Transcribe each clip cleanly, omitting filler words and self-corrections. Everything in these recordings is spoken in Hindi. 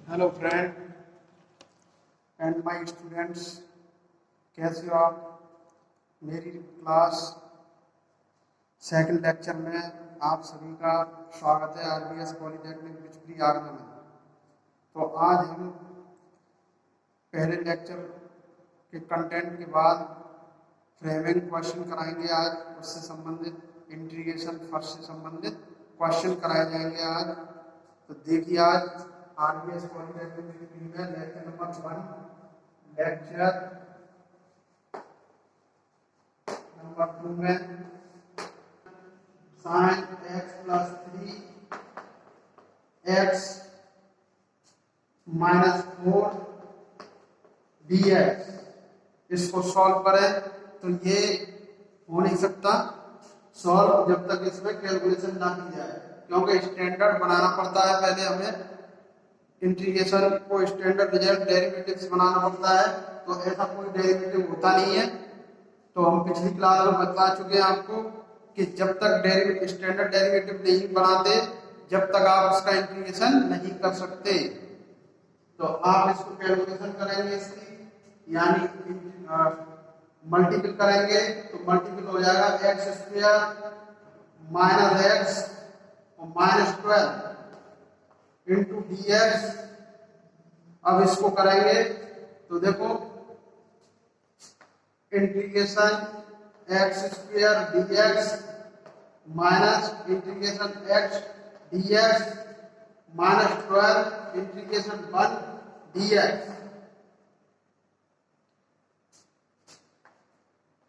Hello friend and my students, कैसे हो आप। मेरी क्लास सेकंड लेक्चर में आप सभी का स्वागत है आरबीएस पॉलिटेक्निक बिचपरी आगरा में। तो आज हम पहले लेक्चर के कंटेंट के बाद फ्रेमिंग क्वेश्चन कराएंगे। आज उससे संबंधित इंटीग्रेशन फर्स्ट से संबंधित क्वेश्चन कराए जाएंगे आज। तो देखिए, आज आरबीएस पॉलिटेक्निक बिचपरी में लेक्चर नंबर 1 लेक्चर नंबर 2 में sin x plus 3x minus 4 dx इसको सॉल्व करें। तो ये हो नहीं सकता सॉल्व जब तक इसमें कैलकुलेशन ना की जाए, क्योंकि स्टैंडर्ड बनाना पड़ता है। पहले हमें इंटीग्रेशन को स्टैंडर्ड रिजल्ट डेरिवेटिव्स बनाना पड़ता है, तो ऐसा कोई डेरिवेटिव होता नहीं है। तो हम पिछली क्लास में बता चुके हैं आपको कि जब तक स्टैंडर्ड डेरिवेटिव नहीं बनाते, जब तक आप उसका इंटीग्रेशन नहीं कर सकते। तो आप इसको कैलकुलेशन करेंगे इसकी, यानी मल्टीपल करेंगे तो मल्टीपल हो जाएगा एक्स स्क्वायर माइनस एक्स और माइनस 12 इंटू डी एक्स। अब इसको करेंगे तो देखो, integration x square D x minus integration x D x minus 12 integration 1 D x.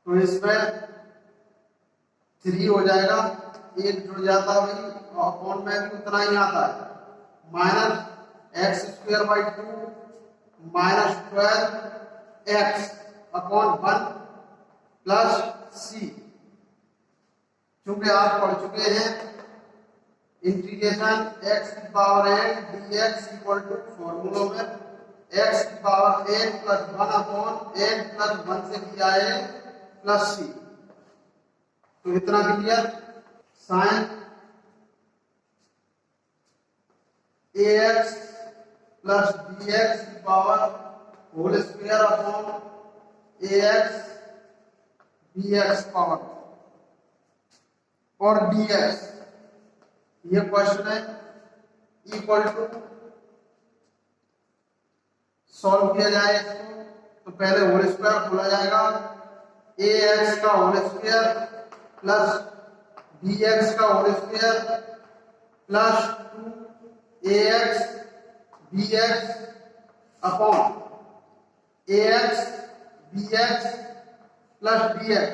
तो इसमें 3 हो जाएगा, एक जुड़ जाता है वही, और अपॉन में भी उतना ही आता है। Minus x square by 2 minus 12 x upon 1 plus c. चूंकि आप पढ़ चुके हैं इंटीग्रेशन एक्स की power n d x equal to फॉर्मूलों में एक्स की power n plus 1 upon n plus 1 से किया है प्लस सी। तो इतना clear. Sine ax plus bx की power whole square upon ax bx power और dx, ये क्वेश्चन है इक्वल टू। सॉल्व किया जाए इसको तो पहले होल स्क्वायर खोला जाएगा, ax का होल स्क्वायर प्लस bx का whole square plus 2ax bx upon ax bx plus dx।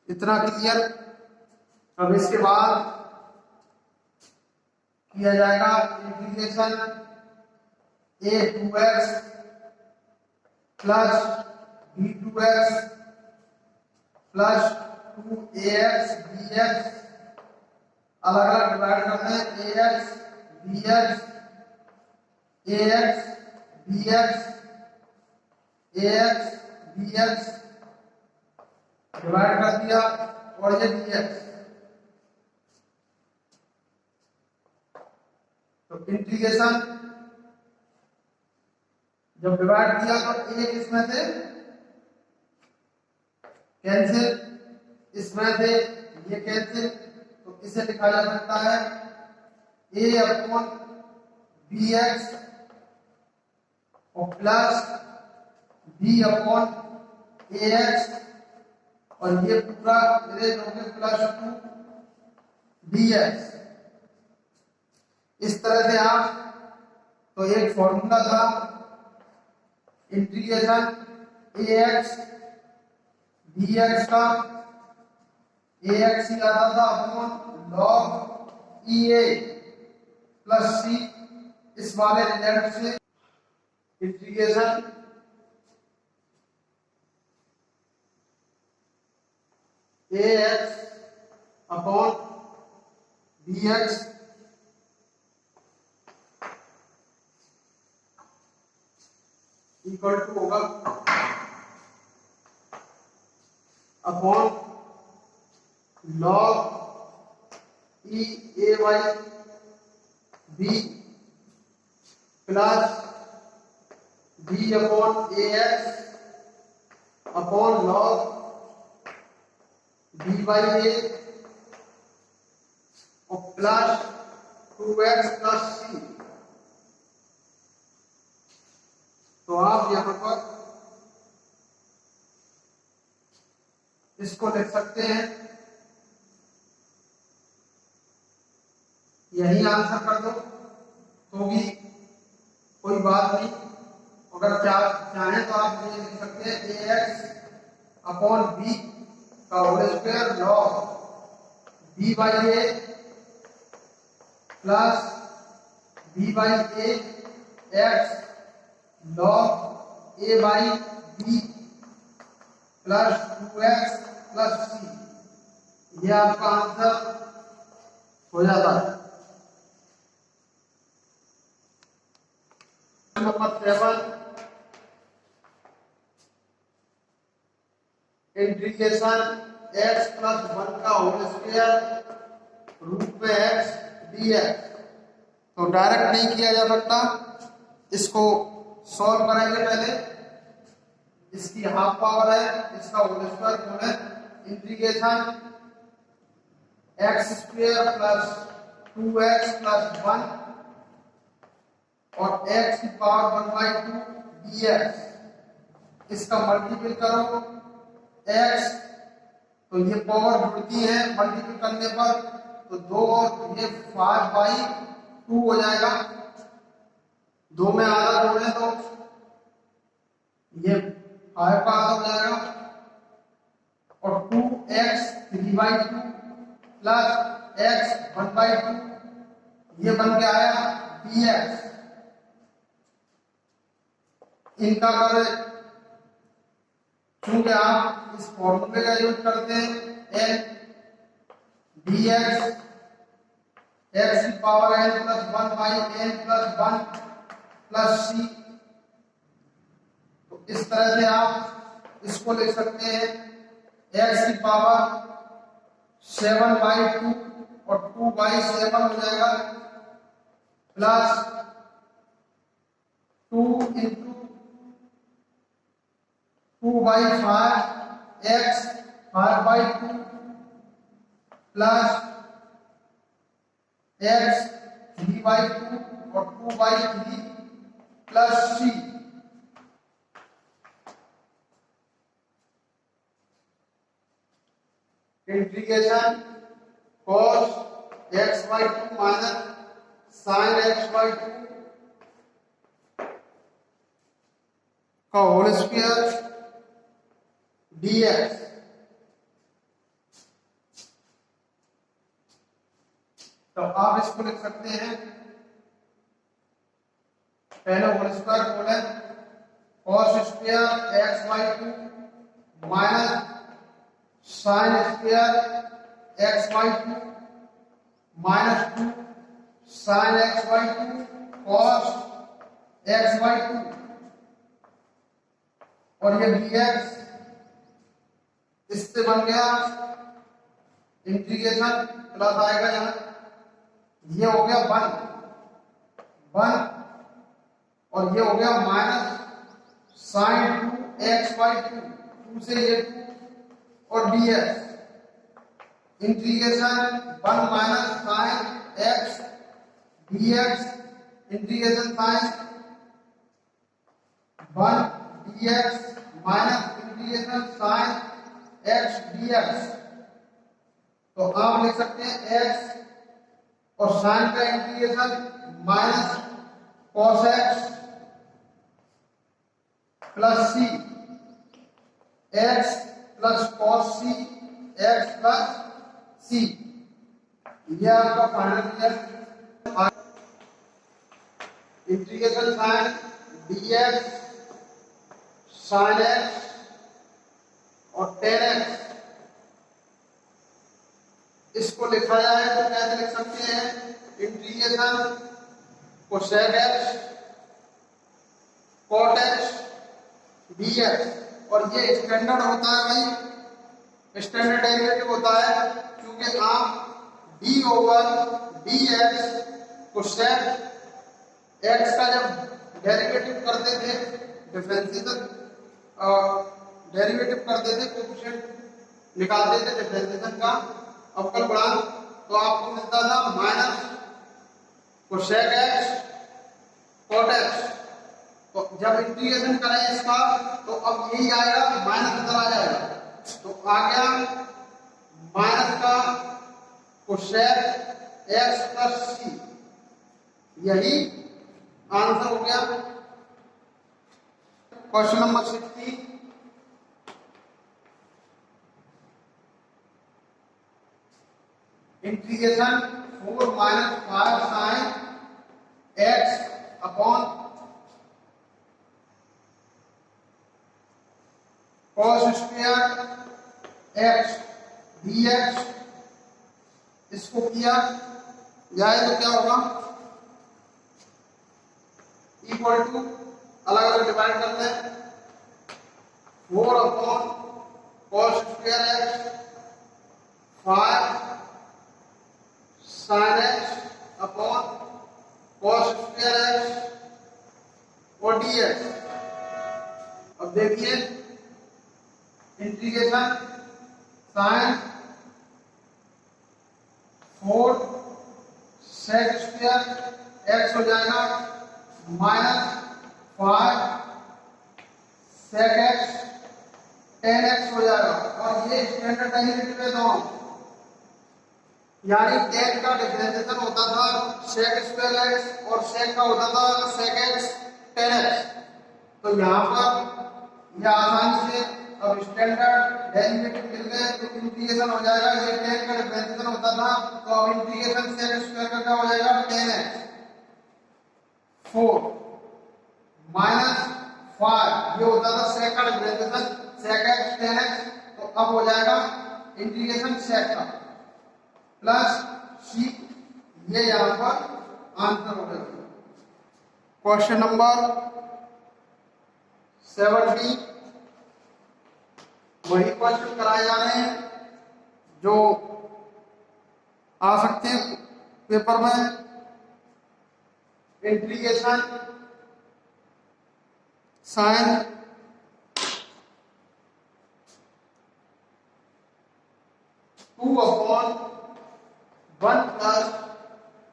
इतना क्लियर। अब इसके बाद किया जाएगा integration a2x plus b2x plus 2ax bx। अलग अलग डिवाइड करते हैं, ax bx ax bx ax bx divide कर दिया, और ये dx। तो इंटीग्रेशन जब डिवाइड किया तो एक इसमें से कैंसिल, इसमें से ये कैंसिल, तो इसे लिखा जा सकता है a अपॉन bx और प्लस b अपॉन ax, और ये पूरा इरेज हो गया प्लस 2 dx। इस तरह से आप, तो एक फॉर्मूला था इंटीग्रेशन ax dx का, ax ही आता था upon log ea plus c। इस वाले रिजल्ट से integration ax upon bx equal to होगा upon log e a y b plus b upon a x upon log b by a और प्लस 2x प्लस c। तो आप यहां पर इसको लिख सकते हैं, यही आंसर कर दो तो भी कोई बात नहीं। अगर चाहें तो आप ये लिख सकते हैं ए एक्स अपॉन बी का whole square log b by a plus b by a x log a by b plus 2x plus c. ये आपका आंसर हो जाता है। नंबर 7 इंटीग्रेशन x प्लस 1 का होल स्क्वायर रूट में x dx। तो डायरेक्ट नहीं किया जा सकता, इसको सॉल्व करेंगे। पहले इसकी हाफ पावर है, इसका होल स्क्वायर होना है। Integration x square plus 2x plus 1 और x की पावर 1/2 dx, इसका मल्टीपल करो x, तो ये पावर जुड़ती है मल्टीपल करने पर, तो 2 और ये 5/2 हो जाएगा। 2 में आधा जोड़े तो ये 5 का आधा हो जाएगा और 2x 3/2 प्लस x 1/2, ये बन के आया dx। इनका करें, चूंकि आप इस फॉर्मूले का यूज करते हैं n dx x की power n plus 1 by n plus 1 plus c। तो इस तरह से आप इसको लिख सकते हैं x की पावर 7/2 और 2/7 हो जाएगा plus 2 into 2/5 x 5/2 plus x 3/2 और 2/3 plus c। Integration cos x/2 minus sin x/2 का होल स्क्वायर dx। तो आप इसको लिख सकते हैं, पहले होल स्क्वायर बोले cos square x/2 minus sin square x/2 minus 2 sin x/2 cos x/2 और ये dx इससे बन गया इंटीग्रेशन प्लस आएगा यहाँ, ये हो गया 1 और ये हो गया माइनस sin 2x/2, 2 से ये 2 और dx integration 1 minus sin x dx integration sin 1 dx minus integration sin x dx। तो आप लिख सकते हैं x और sin का integration minus cos x plus c, x plus cos c x plus c। यह आपका फाइनल है। Integration sin dx sin x और tan x, इसको लिखा जाए तो कैसे लिख सकते हैं? Integration cosec x cot x dx, और ये स्टैंडर्ड होता है भाई, स्टैंडर्ड डेरिवेटिव होता है, क्योंकि आप d over dx cosec x का जब डेरिवेटिव करते थे, डिफरेंशिएशन डेरिवेटिव करते थे, कोएफिशिएंट निकालते थे डिफरेंशिएशन का अवकल गुणांक, तो आपको मिलता था minus cosec x cot x. तो जब इंटीग्रेशन करें इसका तो अब यही आएगा, माइनस अंदर आ जाएगा, तो आ गया माइनस का कोसेक एक्स प्लस सी, यही आंसर हो गया। Question number 60, integration 4 minus 5 sine x upon cos square x dx, इसको किया जाए तो क्या होगा, इक्वल टू अलग अलग डिवाइड करते हैं, 4 upon cos square x 5 sine x upon cos square x और dx। अब देखिए integration sign 4 sec square x हो जाएगा minus 5 sec x tan x हो जाएगा, और ये स्टैंडर्ड डेरिवेटिव है दोनों, यानी टेन का डिफरेंशिएशन होता था सेक स्क्वायर एक्स और सेक का होता था सेक एक्स टेन एक्स। तो यहाँ पर यह आसानी से अब स्टैंडर्ड डेरिवेटिव मिल गए तो इंटीग्रेशन हो जाएगा, ये टेन का डिफरेंशिएशन होता था तो अब इंटीग्रेशन सेक स्क्वायर का क्या हो जाएगा, टेन एक्स 4 माइनस 5, ये होता था सेक का differentiation sec x tan x, तो अब हो जाएगा इंटीग्रेशन सेक का प्लस सी, ये यहां पर आंसर हो जाएगा। क्वेश्चन नंबर 70, वही क्वेश्चन कराए जा रहे हैं जो आ सकते हैं पेपर में। Integration sine 2 upon 1 plus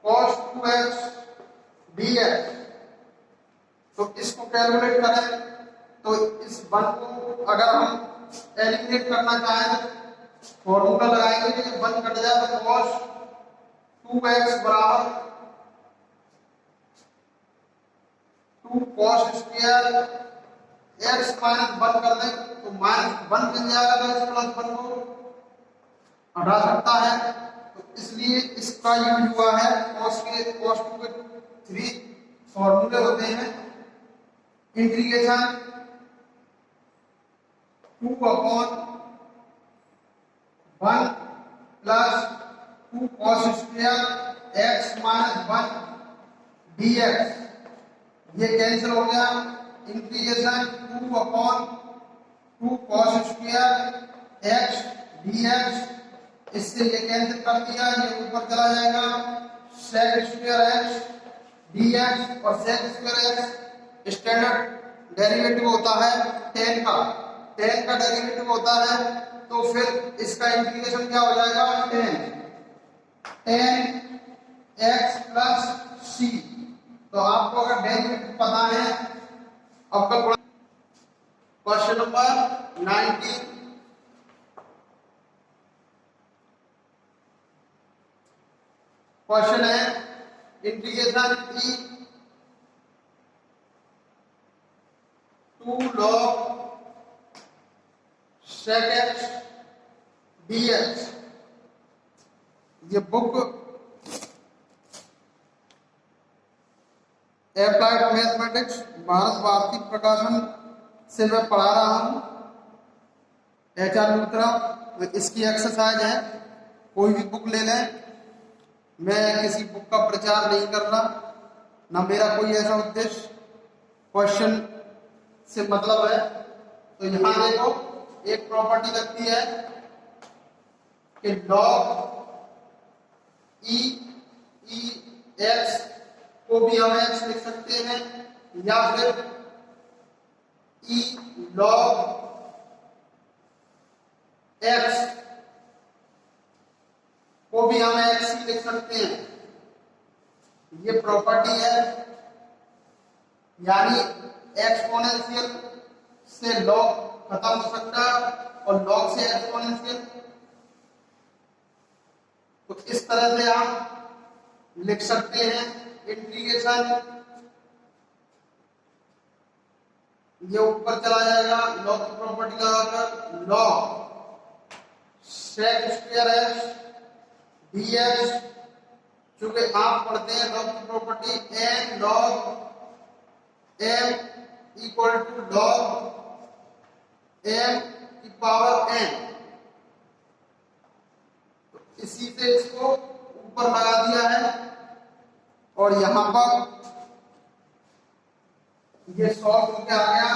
cos 2x dx, तो इसको कैलकुलेट करें तो इस 1 को अगर हम एलिमिनेट करना चाहें फॉर्मूला लगाएंगे, ये 1 कट जाए तो cos 2x बराबर 2 cos स्क्वायर x माइनस 1 कर दें तो माइनस 1 मिल जाएगा, तो इस प्लस 1 को हटा सकता है, तो इसलिए इसका यूज हुआ है। cos 2 के 3 फॉर्मूले होते हैं, integration 2 upon 1 plus 2 cos square x minus 1 dx, ये कैंसिल हो गया। Integration 2 upon 2 cos square x dx, इससे ये कैंसिल कर दिया, ये ऊपर चला जाएगा sec स्क्वायर x dx, और sec square x standard derivative होता है tan का, tan का डेरिवेटिव होता है, तो फिर इसका इंटीग्रेशन क्या हो जाएगा, tan x प्लस c। तो आपको अगर डेरिवेटिव पता है आपका क्वेश्चन नंबर 19, क्वेश्चन है integration e 2 log sec x dx, ये book applied mathematics Bharat Bharati Prakashan से मैं पढ़ा रहा हूं, HR लूथरा। इसकी एक्सरसाइज है, कोई भी बुक ले लें, मैं किसी बुक का प्रचार नहीं कर रहा, ना मेरा कोई ऐसा उद्देश्य, क्वेश्चन से मतलब है। तो यहां देखो एक प्रॉपर्टी लगती है कि log e x को भी हम एक्स लिख सकते हैं, या फिर ई लॉग एक्स को भी हम एक्स ही लिख सकते हैं। ये प्रॉपर्टी है, यानी एक्सपोनेंशियल से लॉग खत्म हो सकता है और लॉग से एक्सपोनेंशियल। तो इस तरह से आप लिख सकते हैं इंटीग्रेशन, ये ऊपर चला जाएगा लॉग की प्रॉपर्टी लगाकर, log sec square x dx, चूंकि आप पढ़ते हैं लॉग की property N log M equal to log M की पावर एन, तो इसी से इसको ऊपर लगा दिया है और यहां पर ये सॉल्व होकर आ गया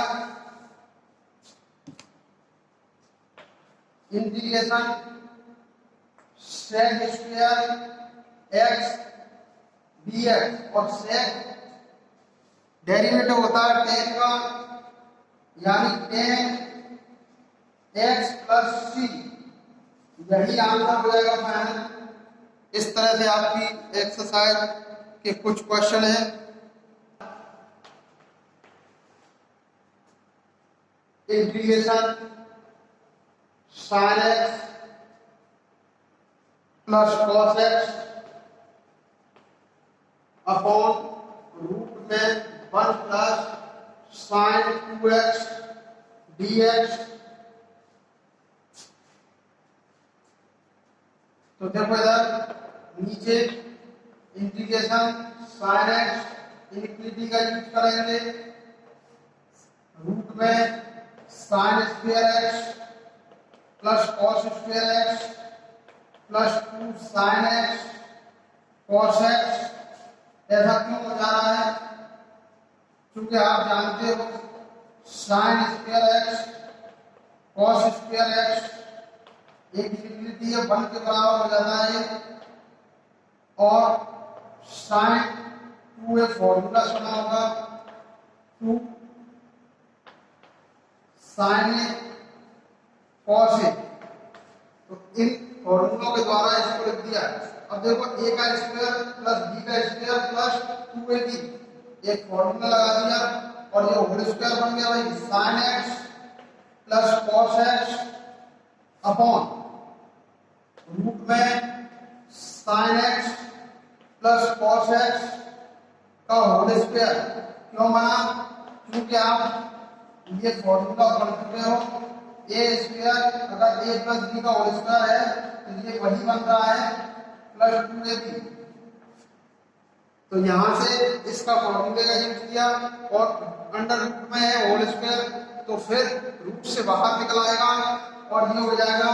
integration sec square x dx, और सेक डेरिवेटिव होता है टेन का, यानी टेन एक्स प्लस सी, यही आंसर हो जाएगा फाइनल। इस तरह से आपकी एक्सरसाइज के कुछ क्वेश्चन हैं। Integration sine x plus cos x upon root में 1 प्लस साइन 2x dx। तो देखो इधर नीचे इंटीग्रेशन साइन एक्स इनफिनिटी का यूज करेंगे, रूट में sine square x plus cos square x plus 2 sine x cos x. ऐसा क्यों हो जा रहा है? क्योंकि आप जानते हो sine square x cos square x एक इनफिनिटी है 1 के बराबर हो जाता है, और साइन 2 एक फॉर्मूला सुना होगा 2 साइन ए कॉस ए, तो इन फॉर्मूलों के द्वारा इसको लिख दिया। अब देखो a का स्क्वायर प्लस b का स्क्वायर प्लस 2ab, एक फॉर्मूला लगा दिया और ये होल स्क्वायर बन गया भाई sine x plus cos x upon root में sine x plus cos x का होल स्क्वायर। क्यों बना? क्योंकि आप ये फॉर्मूला पढ़ चुके हो, ए स्क्वायर अगर ए प्लस बी का होल स्क्वायर है तो ये वही बन रहा है प्लस 2ab। तो यहां से इसका फॉर्मूले का यूज किया और अंडर रूट में है होल स्क्वायर, तो फिर रूट से बाहर निकल आएगा और ये हो जाएगा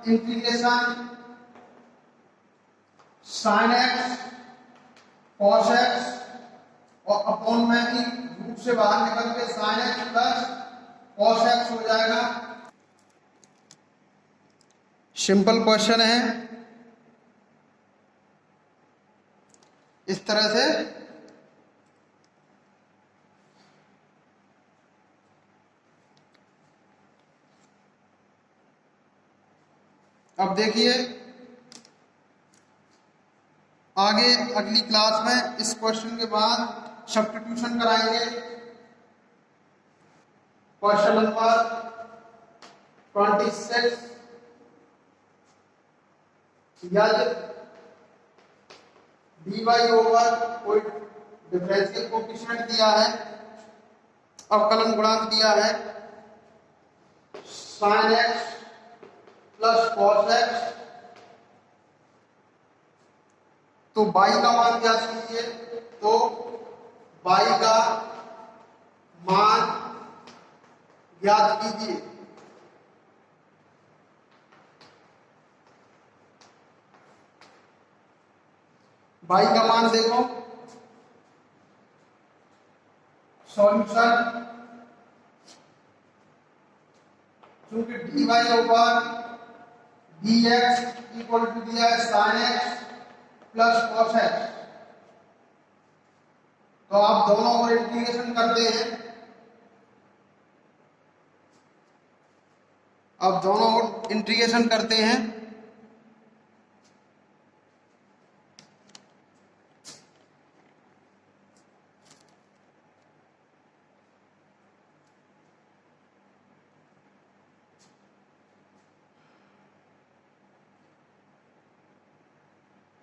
integration sine x cos x, और अपॉन में भी रूट से बाहर निकल के sign x plus cos x हो जाएगा। सिंपल क्वेश्चन है, इस तरह से अब देखिए आगे अगली क्लास में इस क्वेश्चन के बाद सब्स्टिट्यूशन कराएंगे। क्वेश्चन नंबर 26, यदि dy ओवर कोई डिफरेंशियल कोएफिशिएंट दिया है, अवकलन गुणांक दिया है sin x plus cos x, तो y का मान क्या कीजिए? तो y का मान ज्ञात कीजिए। y का मान देखो, सॉल्यूशन, क्योंकि dy over dx equal to दिया है sin x plus cos x, तो आप दोनों ओर इंटीग्रेशन करते हैं, अब दोनों ओर इंटीग्रेशन करते हैं।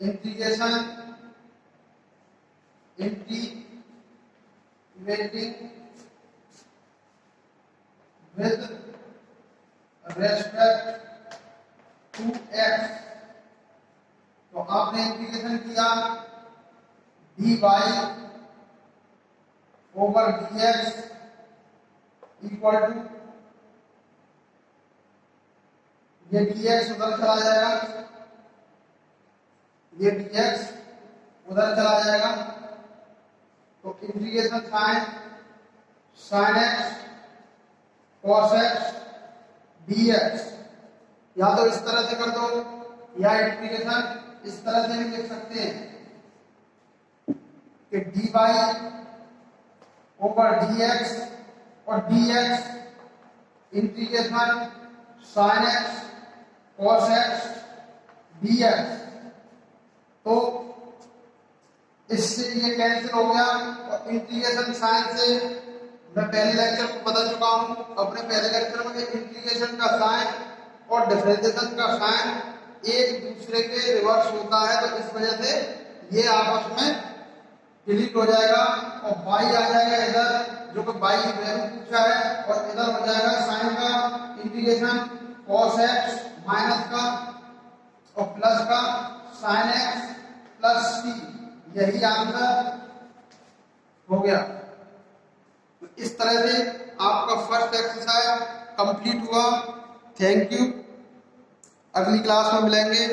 Integration integrating with respect to x, तो आपने इंटीग्रेशन किया dy over dx equal to, ये dx उधर चला जाएगा, ये dx उधर चला जाएगा, तो integration sin x cos x dx, या तो इस तरह से कर दो या इंटीग्रेशन इस तरह से भी लिख सकते हैं कि dy ओवर dx और dx integration sin x cos x dx, तो इससे ये कैंसिल हो गया। और इंटीग्रेशन साइन से मैं पहले लेक्चर में बता चुका हूं, अपने पहले लेक्चर में इंटीग्रेशन का साइन और डिफरेंशिएशन का साइन एक दूसरे के रिवर्स होता है, तो इस वजह से ये आपस में डिलीट हो जाएगा और y आ जाएगा इधर, जो कि y वैल्यू पूछा है, और इधर हो जाएगा साइन का इंटीग्रेशन cos x माइनस का और प्लस का sin x प्लस c, यही आंसर हो गया। तो इस तरह से आपका फर्स्ट एक्सरसाइज कंप्लीट हुआ। थैंक यू, अगली क्लास में मिलेंगे।